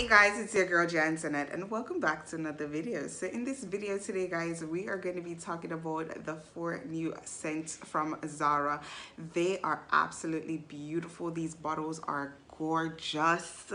Guys, it's your girl Jayantonette and welcome back to another video. So in this video today guys, we are going to be talking about the 4 new scents from Zara. They are absolutely beautiful. These bottles are gorgeous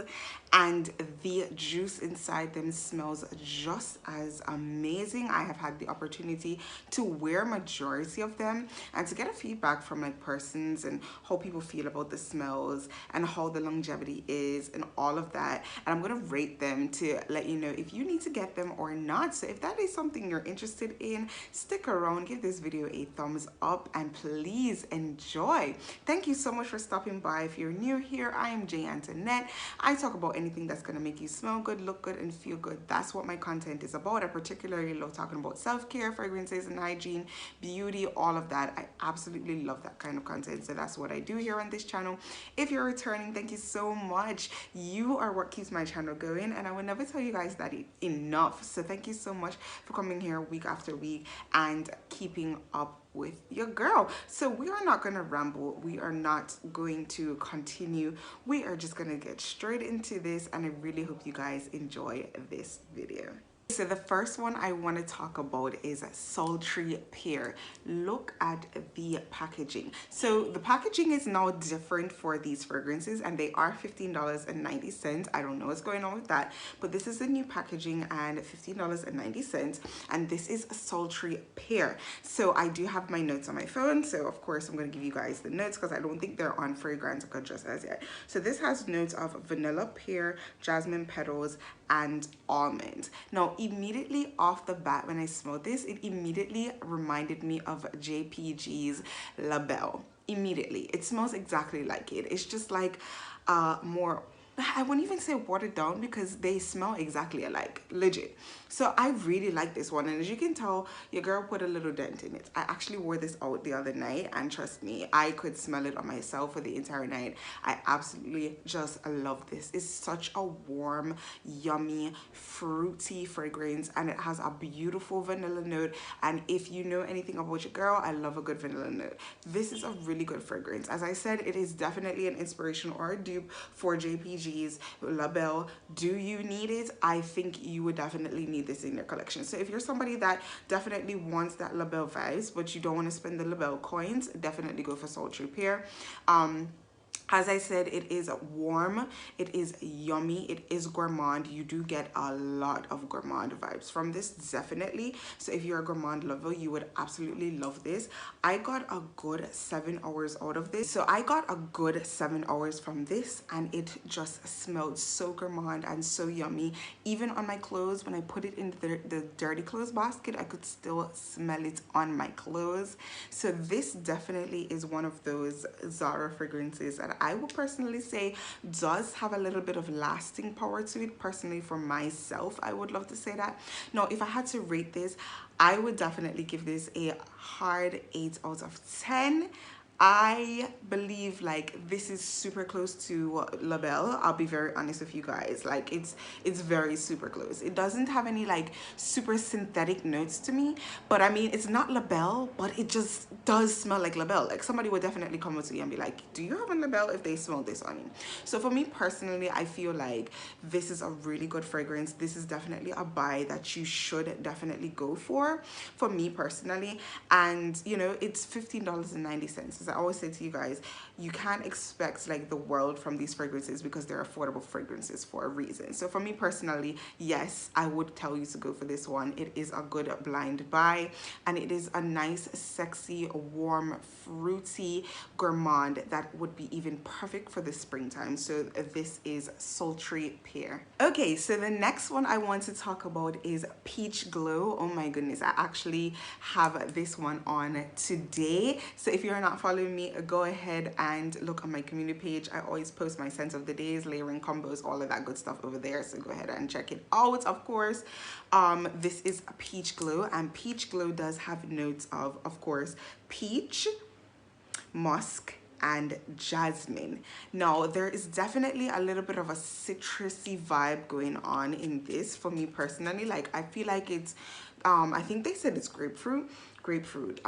and the juice inside them smells just as amazing. I have had the opportunity to wear majority of them and to get a feedback from like persons and how people feel about the smells and how the longevity is and all of that, and I'm gonna rate them to let you know if you need to get them or not. So if that is something you're interested in, stick around, give this video a thumbs up, and please enjoy. Thank you so much for stopping by. If you're new here, I am Jayantonette. I talk about anything that's gonna make you smell good, look good, and feel good. That's what my content is about. I particularly love talking about self-care, fragrances, and hygiene, beauty, all of that. I absolutely love that kind of content. So that's what I do here on this channel. If you're returning, thank you so much. You are what keeps my channel going, and I will never tell you guys that enough. So thank you so much for coming here week after week and keeping up with your girl. So we are not going to ramble, we are not going to continue, we are just going to get straight into this, and I really hope you guys enjoy this video. So the first one I want to talk about is Sultry Pear. Look at the packaging. So the packaging is now different for these fragrances and they are $15.90. I don't know what's going on with that, but this is the new packaging and $15.90, and this is Sultry Pear. So I do have my notes on my phone, so of course I'm going to give you guys the notes because I don't think they're on fragrance just as yet. So this has notes of vanilla, pear, jasmine petals, and almond. Now immediately off the bat when I smelled this, it immediately reminded me of JPG's La Belle. Immediately, it smells exactly like it. It's just like more, I wouldn't even say watered down because they smell exactly alike, legit. So I really like this one, and as you can tell, your girl put a little dent in it. I actually wore this out the other night, and trust me, I could smell it on myself for the entire night. I absolutely just love this. It's such a warm, yummy, fruity fragrance, and it has a beautiful vanilla note. And if you know anything about your girl, I love a good vanilla note. This is a really good fragrance. As I said, it is definitely an inspiration or a dupe for JPG's La Belle. Do you need it? I think you would definitely need this in your collection. So if you're somebody that definitely wants that La Belle vibes but you don't want to spend the La Belle coins, definitely go for Sultry Pear. As I said, it is warm, it is yummy, it is gourmand. You do get a lot of gourmand vibes from this, definitely. So if you're a gourmand lover, you would absolutely love this. I got a good 7 hours out of this. So I got a good 7 hours from this, and it just smelled so gourmand and so yummy. Even on my clothes, when I put it in the dirty clothes basket, I could still smell it on my clothes. So this definitely is one of those Zara fragrances that I would personally say does have a little bit of lasting power to it. Personally, for myself, I would love to say that. Now, if I had to rate this, I would definitely give this a hard 8 out of 10. I believe like this is super close to La Belle. I'll be very honest with you guys, like it's very super close. It doesn't have any like super synthetic notes to me, but I mean, it's not La Belle, but it just does smell like La Belle. Like somebody would definitely come up to you and be like, do you have a La Belle, if they smell this on you. So for me personally, I feel like this is a really good fragrance. This is definitely a buy that you should definitely go for me personally. And you know, it's $15.90. As I always say to you guys, you can't expect like the world from these fragrances because they're affordable fragrances for a reason. So for me personally, yes, I would tell you to go for this one. It is a good blind buy, and it is a nice, sexy, warm, fruity gourmand that would be even perfect for the springtime. So this is Sultry Pear. Okay, so the next one I want to talk about is Peach Glow. Oh my goodness, I actually have this one on today. So if you're not following me, go ahead and look on my community page. I always post my scents of the days, layering combos, all of that good stuff over there, so go ahead and check it out. Of course, this is a Peach Glow, and Peach Glow does have notes of course, peach, musk, and jasmine. Now there is definitely a little bit of a citrusy vibe going on in this for me personally. Like I feel like it's I think they said it's grapefruit, grapefruit.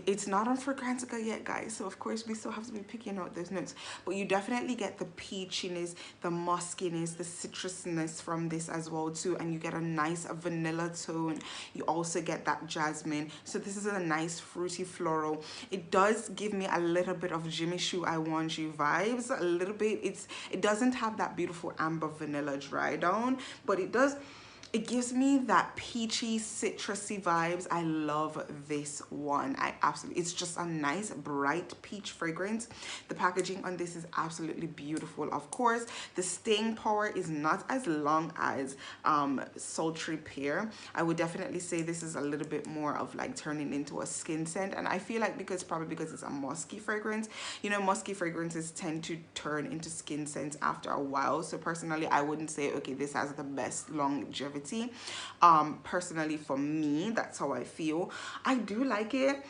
It's not on Fragrantica yet, guys, so of course we still have to be picking out those notes, but you definitely get the peachiness, the muskiness, the citrusness from this as well too, and you get a nice vanilla tone. You also get that jasmine, so this is a nice fruity floral. It does give me a little bit of Jimmy Choo I Want You vibes, a little bit. It doesn't have that beautiful amber vanilla dry down, but it gives me that peachy, citrusy vibes. I love this one. It's just a nice, bright peach fragrance. The packaging on this is absolutely beautiful. Of course, the staying power is not as long as Sultry Pear. I would definitely say this is a little bit more of like turning into a skin scent. And I feel like probably because it's a musky fragrance, you know, musky fragrances tend to turn into skin scents after a while. So personally, I wouldn't say, okay, this has the best longevity. Personally for me, that's how I feel. I do like it.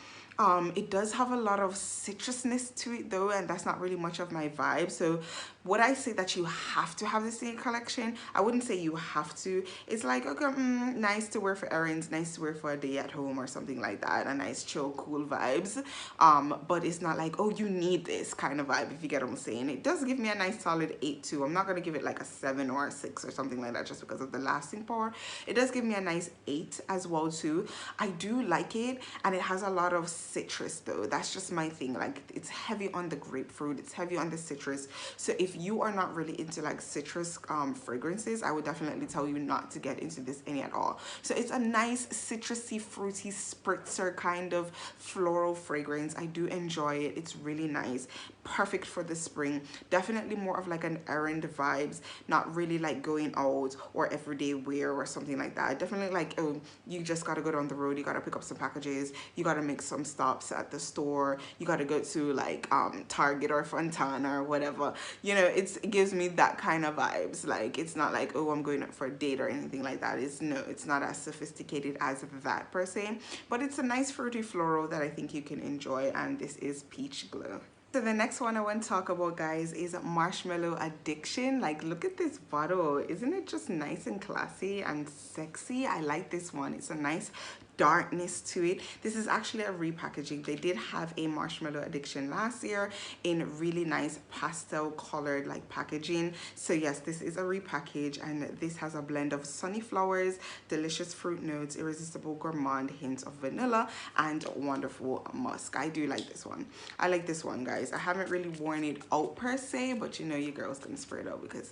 It does have a lot of citrusness to it though, and that's not really much of my vibe. So would I say that you have to have this in your collection? I wouldn't say you have to. It's like, okay, nice to wear for errands, nice to wear for a day at home or something like that, a nice chill cool vibes. But it's not like, oh, you need this kind of vibe, if you get what I'm saying. It does give me a nice solid 8 too. I'm not gonna give it like a 7 or a 6 or something like that just because of the lasting power. It does give me a nice 8 as well too. I do like it, and it has a lot of citrus though. That's just my thing. Like, it's heavy on the grapefruit, it's heavy on the citrus. So if you are not really into like citrus fragrances, I would definitely tell you not to get into this any at all. So it's a nice citrusy, fruity spritzer kind of floral fragrance. I do enjoy it. It's really nice, perfect for the spring. Definitely more of like an errand vibes, not really like going out or everyday wear or something like that. Definitely like, oh, you just gotta go down the road, you gotta pick up some packages, you gotta make some stops at the store, you gotta go to like Target or Fontana or whatever, you know. It gives me that kind of vibes. Like, it's not like, oh, I'm going out for a date or anything like that. It's not as sophisticated as that per se, but it's a nice fruity floral that I think you can enjoy, and this is Peach Glow. So the next one I want to talk about, guys, is Marshmallow Addiction. Like, look at this bottle. Isn't it just nice and classy and sexy? I like this one. It's a nice darkness to it. This is actually a repackaging. They did have a Marshmallow Addiction last year in really nice pastel colored like packaging. So yes, this is a repackage, and this has a blend of sunny flowers, delicious fruit notes, irresistible gourmand hints of vanilla, and wonderful musk. I do like this one. I like this one, guys. I haven't really worn it out per se, but you know, your girl's gonna spray it out because,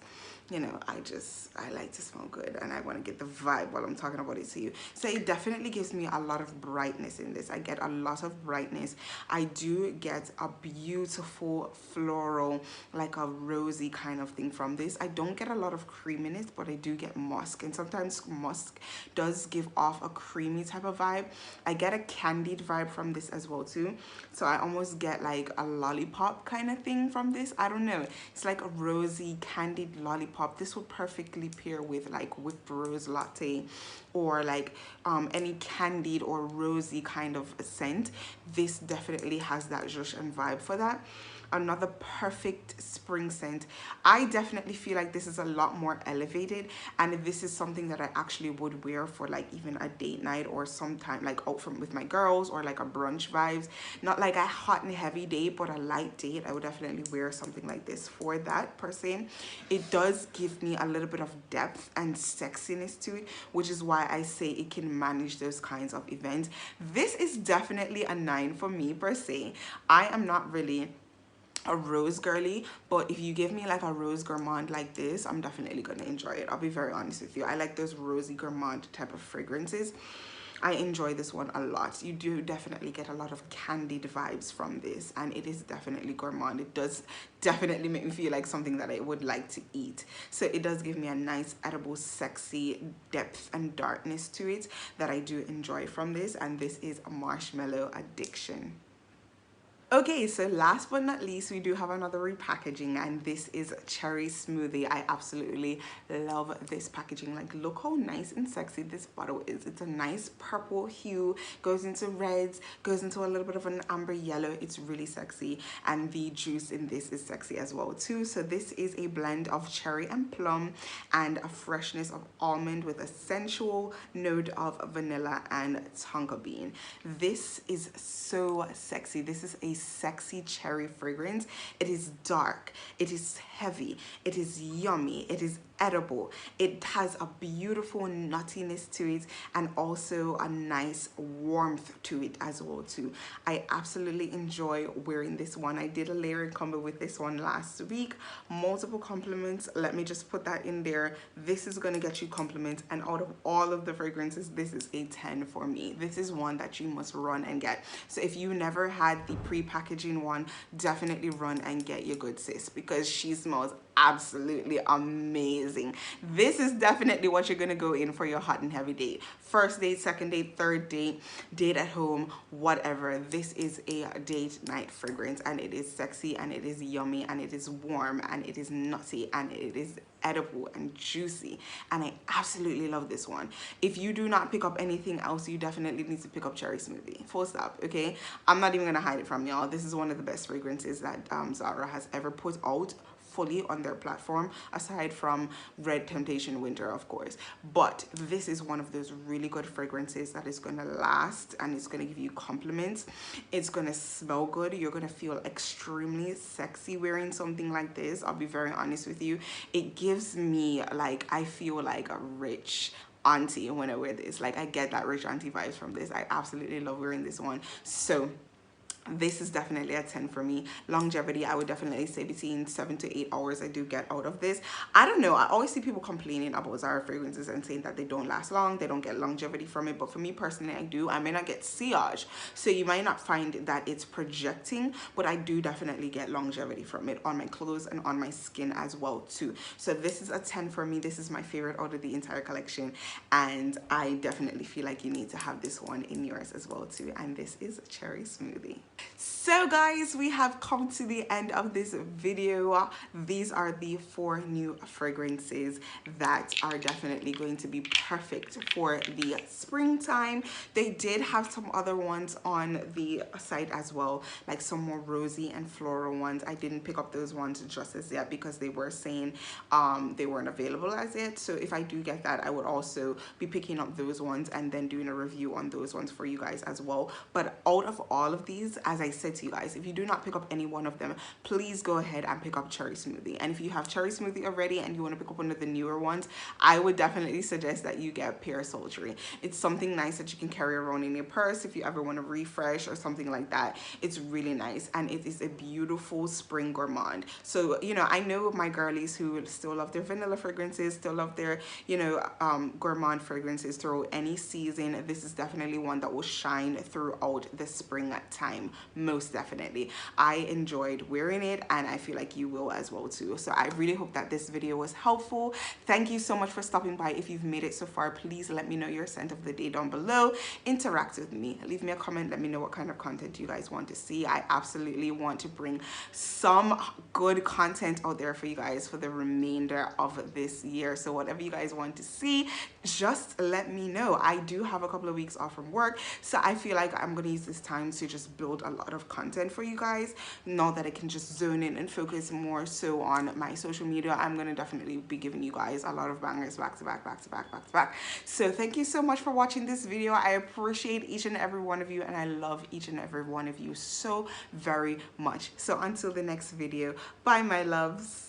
you know, I like to smell good, and I want to get the vibe while I'm talking about it to you. So it definitely gives me a lot of brightness in this. I get a lot of brightness. I do get a beautiful floral, like a rosy kind of thing from this. I don't get a lot of creaminess, but I do get musk, and sometimes musk does give off a creamy type of vibe. I get a candied vibe from this as well too. So I almost get like a lollipop kind of thing from this. I don't know. It's like a rosy candied lollipop. This would perfectly pair with like whipped rose latte or like any candied or rosy kind of scent. This definitely has that zhuzh and vibe for that. Another perfect spring scent. I definitely feel like this is a lot more elevated, and this is something that I actually would wear for like even a date night or sometime like out with my girls, or like a brunch vibes. Not like a hot and heavy date, but a light date. I would definitely wear something like this for that per se. It does give me a little bit of depth and sexiness to it, which is why I say it can manage those kinds of events. This is definitely a 9 for me per se. I am not really a rose girly, but if you give me like a rose gourmand like this, I'm definitely gonna enjoy it. I'll be very honest with you. I like those rosy gourmand type of fragrances. I enjoy this one a lot. You do definitely get a lot of candied vibes from this, and it is definitely gourmand. It does definitely make me feel like something that I would like to eat. So it does give me a nice edible sexy depth and darkness to it that I do enjoy from this, and this is a Marshmallow Addiction. Okay, so last but not least, we do have another repackaging, and this is Cherry Smoothie. I absolutely love this packaging. Like, look how nice and sexy this bottle is. It's a nice purple hue, goes into reds, goes into a little bit of an amber yellow. It's really sexy, and the juice in this is sexy as well too. So this is a blend of cherry and plum and a freshness of almond with a sensual note of vanilla and tonka bean. This is so sexy. This is a sexy cherry fragrance. It is dark, it is heavy, it is yummy, it is edible. It has a beautiful nuttiness to it, and also a nice warmth to it as well too. I absolutely enjoy wearing this one. I did a layering combo with this one last week. Multiple compliments. Let me just put that in there. This is going to get you compliments, and out of all of the fragrances, this is a 10 for me. This is one that you must run and get. So if you never had the pre-packaging one, definitely run and get your good sis, because she smells absolutely amazing. This is definitely what you're gonna go in for your hot and heavy date. First date, second date, third date, date at home, whatever. This is a date night fragrance, and it is sexy, and it is yummy, and it is warm, and it is nutty, and it is edible and juicy, and I absolutely love this one. If you do not pick up anything else, you definitely need to pick up Cherry Smoothie, full stop. Okay, I'm not even gonna hide it from y'all. This is one of the best fragrances that Zara has ever put out fully on their platform, aside from Red Temptation Winter, of course. But this is one of those really good fragrances that is gonna last, and it's gonna give you compliments. It's gonna smell good. You're gonna feel extremely sexy wearing something like this. I'll be very honest with you. It gives me, like, I feel like a rich auntie when I wear this. Like, I get that rich auntie vibes from this. I absolutely love wearing this one. So this is definitely a 10 for me. Longevity, I would definitely say between 7 to 8 hours I do get out of this. I don't know, I always see people complaining about Zara fragrances and saying that they don't last long, they don't get longevity from it, but for me personally, I do. I may not get sillage, so you might not find that it's projecting, but I do definitely get longevity from it on my clothes and on my skin as well too. So this is a 10 for me. This is my favorite out of the entire collection, and I definitely feel like you need to have this one in yours as well too. And this is Cherry Smoothie. So guys, we have come to the end of this video. These are the 4 new fragrances that are definitely going to be perfect for the springtime. They did have some other ones on the site as well, like some more rosy and floral ones. I didn't pick up those ones just as yet because they were saying they weren't available as yet. So if I do get that, I would also be picking up those ones and then doing a review on those ones for you guys as well. But out of all of these, as I said to you guys, if you do not pick up any one of them, please go ahead and pick up Cherry Smoothie. And if you have Cherry Smoothie already and you want to pick up one of the newer ones, I would definitely suggest that you get Pear Sultry. It's something nice that you can carry around in your purse if you ever want to refresh or something like that. It's really nice, and it is a beautiful spring gourmand. So, you know, I know my girlies who still love their vanilla fragrances, still love their, you know, gourmand fragrances throughout any season. This is definitely one that will shine throughout the spring time, most definitely. I enjoyed wearing it, and I feel like you will as well too. So I really hope that this video was helpful. Thank you so much for stopping by. If you've made it so far, please let me know your scent of the day down below. Interact with me, leave me a comment, let me know what kind of content you guys want to see. I absolutely want to bring some good content out there for you guys for the remainder of this year. So whatever you guys want to see, just let me know. I do have a couple of weeks off from work, so I feel like I'm gonna use this time to just build a lot of content for you guys. Now that I can just zone in and focus more so on my social media, I'm gonna definitely be giving you guys a lot of bangers back to back, back to back, back to back. So thank you so much for watching this video. I appreciate each and every one of you, and I love each and every one of you so very much. So until the next video, bye my loves.